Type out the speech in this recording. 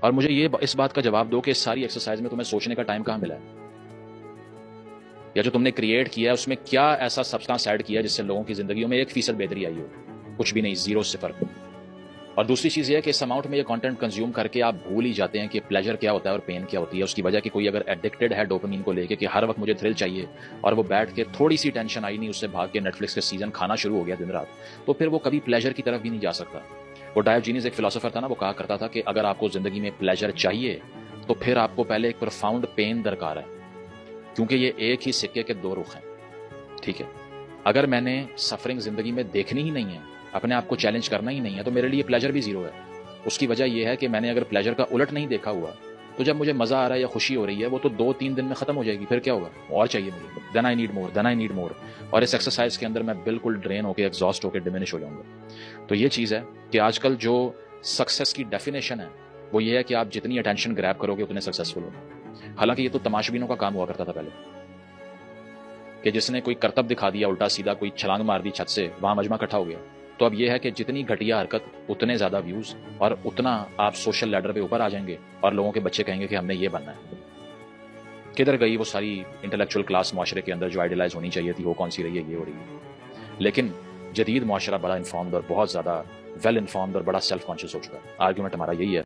और मुझे ये इस बात का जवाब दो कि इस सारी एक्सरसाइज में तुम्हें सोचने का टाइम कहाँ मिला है, या जो तुमने क्रिएट किया है उसमें क्या ऐसा सब्सटेंस ऐड किया जिससे लोगों की जिंदगियों में 1% बेहतरी आई हो? कुछ भी नहीं, जीरो, सिफर। और दूसरी चीज ये है कि इस अमाउंट में ये कंटेंट कंज्यूम करके आप भूल ही जाते हैं कि प्लेजर क्या होता है और पेन क्या होती है। उसकी वजह कि कोई अगर एडिक्टेड है डोपामिन को लेके कि हर वक्त मुझे थ्रिल चाहिए, और वो बैठ के थोड़ी सी टेंशन आई नहीं उससे भाग के नेटफ्लिक्स के सीजन खाना शुरू हो गया दिन रात, तो फिर वो कभी प्लेजर की तरफ भी नहीं जा सकता। वो डायोजेनिस एक फिलोसोफर था ना, वो कहा करता था कि अगर आपको जिंदगी में प्लेजर चाहिए तो फिर आपको पहले एक प्रोफाउंड पेन दरकार है, क्योंकि ये एक ही सिक्के के दो रुख हैं। ठीक है, अगर मैंने सफरिंग जिंदगी में देखनी ही नहीं है, अपने आप को चैलेंज करना ही नहीं है, तो मेरे लिए प्लेजर भी जीरो है। उसकी वजह यह है कि मैंने अगर प्लेजर का उलट नहीं देखा हुआ, तो जब मुझे मजा आ रहा है या खुशी हो रही है वो तो 2-3 दिन में खत्म हो जाएगी, फिर क्या होगा, और चाहिए मुझे, then I need more, then I need more. और इस एक्सरसाइज के अंदर मैं बिल्कुल ड्रेन होकर, एग्जॉस्ट होकर डिमिनिश हो जाऊंगा। तो ये चीज है कि आजकल जो सक्सेस की डेफिनेशन है वो ये है कि आप जितनी अटेंशन ग्रैब करोगे उतने सक्सेसफुल हो। हालांकि ये तो तमाशबीनों का काम हुआ करता था पहले, कि जिसने कोई करतब दिखा दिया उल्टा सीधा, कोई छलांग मार दी छत से, वहां मजमा इकट्ठा हो गया। तो अब यह है कि जितनी घटिया हरकत उतने ज्यादा व्यूज, और उतना आप सोशल लैडर पे ऊपर आ जाएंगे, और लोगों के बच्चे कहेंगे कि हमने ये बनना है। किधर गई वो सारी इंटेलेक्चुअल क्लास मुआशरे के अंदर जो आइडियलाइज होनी चाहिए थी, वो कौन सी रही है, ये हो रही है। लेकिन जदीद मुआशरा बड़ा इन्फॉर्म्ड और बहुत ज्यादा वेल इन्फॉर्म्ड और बड़ा सेल्फ कॉन्शियस हो चुका है। आर्ग्यूमेंट हमारा यही है